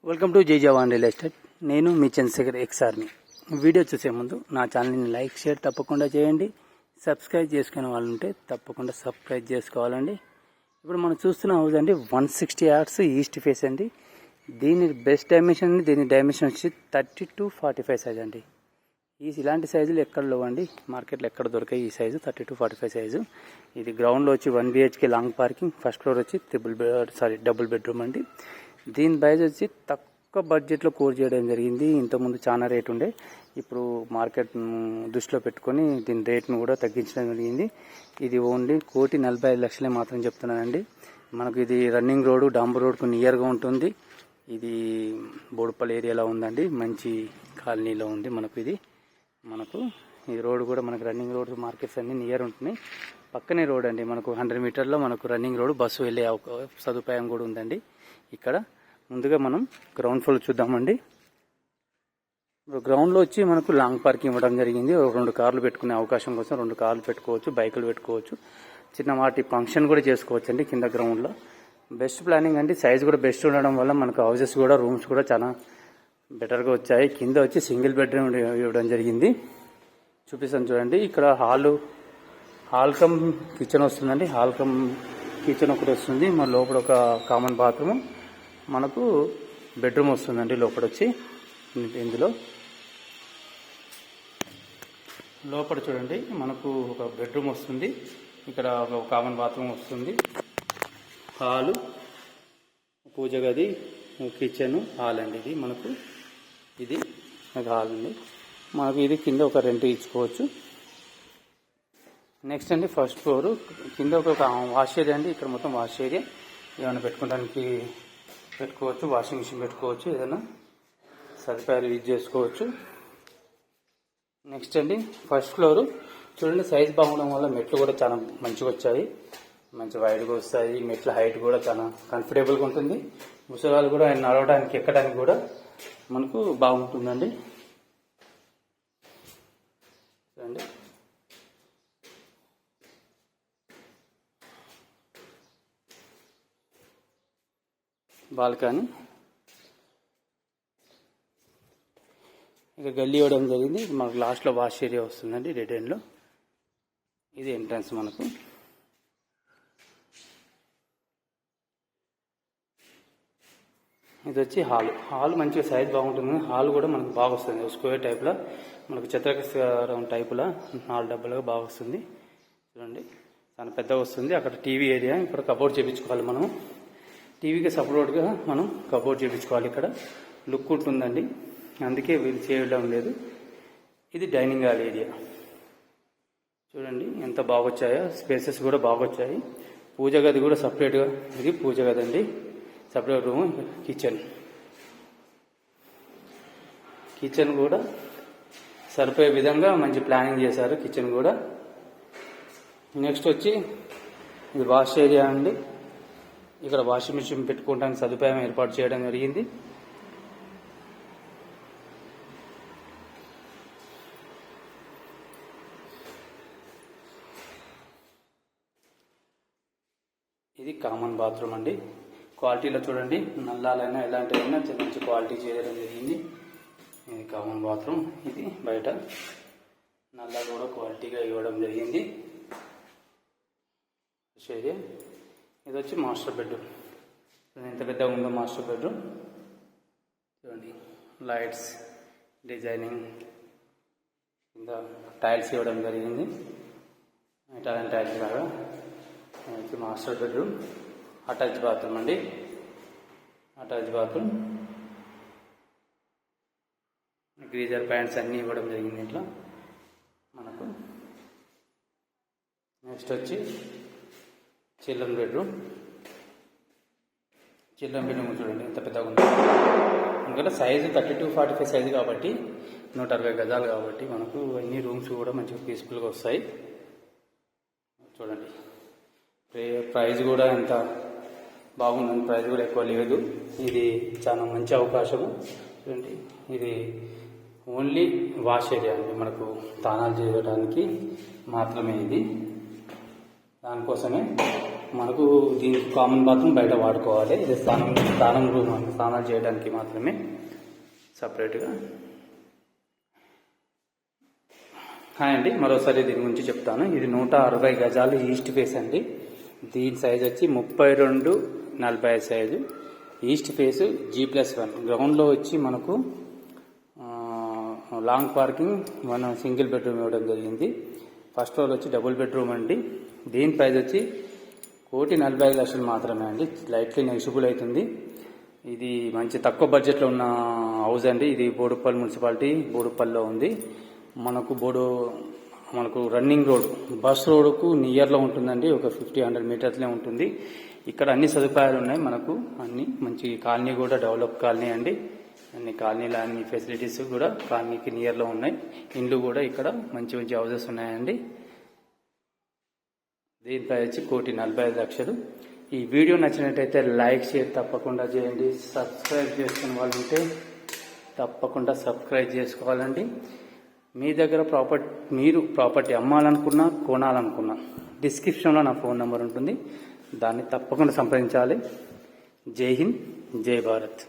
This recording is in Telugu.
వెల్కమ్ టు జై జవాన్ రియల్ ఎస్టేట్. నేను మీ చంద్రశేఖర్ ఎక్స్ ఆర్మీ. వీడియో చూసే ముందు నా ఛానల్ని లైక్ షేర్ తప్పకుండా చేయండి. సబ్స్క్రైబ్ చేసుకునే వాళ్ళు ఉంటే తప్పకుండా సబ్స్క్రైబ్ చేసుకోవాలండి. ఇప్పుడు మనం చూస్తున్న హౌస్ అండి 160 yards ఈస్ట్ ఫేస్ అండి. దీని బెస్ట్ డైమెన్షన్ దీని డైమెన్షన్ వచ్చి 30 to 45 సైజ్ అండి. ఇలాంటి సైజులు ఎక్కడ లేవండి, మార్కెట్లో ఎక్కడ దొరికాయి ఈ సైజు 30 to 45 సైజు. ఇది గ్రౌండ్లో వచ్చి 1 BHK long parking, first floor వచ్చి డబుల్ బెడ్రూమ్ అండి. దీని ప్రైస్ వచ్చి తక్కువ బడ్జెట్లో కోర్ చేయడం జరిగింది. ఇంతకుముందు చాలా రేట్ ఉండే, ఇప్పుడు మార్కెట్ దృష్టిలో పెట్టుకొని దీని రేట్ను కూడా తగ్గించడం జరిగింది. ఇది ఓన్లీ 1,45,00,000 మాత్రం చెప్తున్నానండి. మనకు ఇది రన్నింగ్ రోడ్డు, డాంబర్ రోడ్కు నియర్గా ఉంటుంది. ఇది బోడుపల్లి ఏరియాలో ఉందండి, మంచి కాలనీలో ఉంది. మనకు ఈ రోడ్డు కూడా మనకు రన్నింగ్ రోడ్, మార్కెట్స్ అన్నీ నియర్ ఉంటున్నాయి. పక్కనే రోడ్ అండి, మనకు 100 మీటర్లో మనకు రన్నింగ్ రోడ్, బస్సు వెళ్ళే సదుపాయం కూడా ఉందండి. ఇక్కడ ముందుగా మనం గ్రౌండ్ ఫ్లోర్ చూద్దామండి. గ్రౌండ్లో వచ్చి మనకు లాంగ్ పార్కింగ్ ఇవ్వడం జరిగింది. 2 కార్లు పెట్టుకునే అవకాశం కోసం 2 కార్లు పెట్టుకోవచ్చు, బైకులు పెట్టుకోవచ్చు, చిన్న వాటి ఫంక్షన్ కూడా చేసుకోవచ్చు అండి. కింద గ్రౌండ్లో బెస్ట్ ప్లానింగ్ అండి. సైజ్ కూడా బెస్ట్ ఉండడం వల్ల మనకు హౌసెస్ కూడా, రూమ్స్ కూడా చాలా బెటర్గా వచ్చాయి. కింద వచ్చి సింగిల్ బెడ్రూమ్ ఇవ్వడం జరిగింది. చూపిస్తాను చూడండి. ఇక్కడ హాల్ కమ్ కిచెన్ వస్తుందండి. హాల్ కమ్ కిచెన్ ఒకటి వస్తుంది. మన లోపల ఒక కామన్ బాత్రూమ్, మనకు బెడ్రూమ్ వస్తుందండి. లోపల వచ్చి ఇందులో లోపల చూడండి, మనకు ఒక బెడ్రూమ్ వస్తుంది. ఇక్కడ ఒక కామన్ బాత్రూమ్ వస్తుంది. హాలు, పూజ గది, కిచెన్, హాల్ అండి. ఇది హాల్ అండి. మనకు ఇది కింద ఒక రెంట్ ఇచ్చుకోవచ్చు. నెక్స్ట్ అండి, ఫస్ట్ ఫ్లోర్ కింద ఒక వాష్ ఏరియా అండి. ఇక్కడ మొత్తం వాష్ ఏరియా, ఏమైనా పెట్టుకోవడానికి పెట్టుకోవచ్చు, వాషింగ్ మిషన్ పెట్టుకోవచ్చు, ఏదైనా సదుపాయాలు యూజ్ చేసుకోవచ్చు. నెక్స్ట్ అండి, ఫస్ట్ ఫ్లోర్ చూడండి, సైజ్ బాగుండడం వల్ల మెట్లు కూడా చాలా మంచిగా వచ్చాయి, మంచి వైడ్గా వస్తాయి. మెట్ల హైట్ కూడా చాలా కంఫర్టబుల్గా ఉంటుంది. ముసలాలు కూడా నడవడానికి, ఎక్కడానికి కూడా మనకు బాగుంటుందండి. చూడండి, బాల్కనీ, ఇక గల్లీ ఇవ్వడం జరిగింది. మనకు లాస్ట్లో వాష్ ఏరియా వస్తుందండి, రెడ్ ఎండ్లో. ఇది ఎంట్రన్స్. మనకు ఇది వచ్చి హాల్ మంచిగా సైజ్ బాగుంటుంది. హాల్ కూడా మనకు బాగా వస్తుంది, స్క్వేర్ టైప్లో, మనకు చతురస్రం టైపులో 4 డబ్బాలుగా బాగా వస్తుంది. చూడండి, చాలా పెద్దగా వస్తుంది. అక్కడ టీవీ ఏరియా, ఇక్కడ కబోర్డ్ చేయించుకోవాలి. మనం టీవీకి సపోర్ట్గా మనం కబోర్డ్ చేయించుకోవాలి. ఇక్కడ లుక్ ఉంటుందండి, అందుకే వీళ్ళు చేయడం లేదు. ఇది డైనింగ్ హాల్ ఏరియా. చూడండి ఎంత బాగొచ్చాయో, స్పేసెస్ కూడా బాగొచ్చాయి. పూజ గది కూడా సపరేట్గా, ఇది పూజ గది అండి, సపరేట్ రూమ్. కిచెన్ కూడా సరిపోయే విధంగా మంచి ప్లానింగ్ చేశారు కిచెన్ కూడా. నెక్స్ట్ వచ్చి ఇది వాష్ ఏరియా అండి. ఇక్కడ వాషింగ్ మిషన్ పెట్టుకోవడానికి సదుపాయం ఏర్పాటు చేయడం జరిగింది. ఇది కామన్ బాత్రూమ్ అండి. క్వాలిటీలో చూడండి, నల్లాలైనా ఎలాంటివైనా మంచి క్వాలిటీ చేయడం జరిగింది. ఇది కామన్ బాత్రూమ్. ఇది బయట నల్లా కూడా క్వాలిటీగా ఇవ్వడం జరిగింది. ఏరియా. ఇది వచ్చి మాస్టర్ బెడ్రూమ్. ఎంత పెద్దగా ఉందో మాస్టర్ బెడ్రూమ్. చూడండి, లైట్స్, డిజైనింగ్, కింద టైల్స్ ఇవ్వడం జరిగింది, ఇటాలియన్ టైల్స్ లాగా. ఇది మాస్టర్ బెడ్రూమ్. అటాచ్ బాత్రూమ్ అండి, అటాచ్ బాత్రూమ్. గ్రీజర్ ప్యాంట్స్ అన్నీ ఇవ్వడం జరిగింది ఇంట్లో మనకు. నెక్స్ట్ వచ్చి చిల్డ్రన్ బెడ్రూమ్. చూడండి ఎంత పెద్దగా ఉంది. ఇంకా సైజు 30 to 45 సైజు కాబట్టి 160 గజాలు కాబట్టి మనకు అన్ని రూమ్స్ కూడా మంచిగా పీస్ఫుల్గా వస్తాయి. చూడండి, ప్రైస్ కూడా ఎంత బాగుందని, ప్రైస్ కూడా ఎక్కువ లేదు. ఇది చాలా మంచి అవకాశము. చూడండి, ఇది ఓన్లీ వాష్ ఏరియా అండి, మనకు స్నానాలు చేయడానికి మాత్రమే. ఇది దానికోసమే మనకు దీనికి కామన్ బాత్రూమ్ బయట వాడుకోవాలి. ఇది స్నానం రూమ్, స్నానాలు చేయడానికి మాత్రమే సపరేట్గా. హాయ్ అండి, మరోసారి దీని గురించి చెప్తాను. ఇది 160 గజాలు ఈస్ట్ ఫేస్ అండి. దీని సైజ్ వచ్చి 32x45 size. East face G+1. గ్రౌండ్లో వచ్చి మనకు లాంగ్ పార్కింగ్, మనం సింగిల్ బెడ్రూమ్ ఇవ్వడం జరిగింది. ఫస్ట్ ఫ్లోర్ వచ్చి డబుల్ బెడ్రూమ్ అండి. దీని ప్రైస్ వచ్చి 1,45,00,000 మాత్రమే అండి. లైట్లీ నెగిషిబుల్ అవుతుంది. ఇది మంచి తక్కువ బడ్జెట్లో ఉన్న హౌస్ అండి. ఇది బోడుప్పల్ మున్సిపాలిటీ, బోడుప్పల్లో ఉంది. మనకు రన్నింగ్ రోడ్, బస్ రోడ్కు నియర్లో ఉంటుందండి. ఒక 50-100 మీటర్స్లే ఉంటుంది. ఇక్కడ అన్ని సదుపాయాలు ఉన్నాయి మనకు. అన్ని మంచి కాలనీ కూడా డెవలప్ కాలనీ అండి. అన్ని కాలనీలో అన్ని ఫెసిలిటీస్ కూడా కాలనీకి నియర్లో ఉన్నాయి. ఇండ్లు కూడా ఇక్కడ మంచి మంచి హౌసెస్ ఉన్నాయండి. దీనిపై వచ్చి 1,45,00,000. ఈ వీడియో నచ్చినట్టయితే లైక్, షేర్ తప్పకుండా చేయండి. సబ్స్క్రైబ్ చేసుకున్న వాళ్ళు ఉంటే తప్పకుండా సబ్స్క్రైబ్ చేసుకోవాలండి. మీ దగ్గర మీరు ప్రాపర్టీ అమ్మాలనుకున్నా, కొనాలనుకున్నా డిస్క్రిప్షన్లో నా ఫోన్ నెంబర్ ఉంటుంది. దాన్ని తప్పకుండా సంప్రదించాలి. జై హింద్, జై భారత్.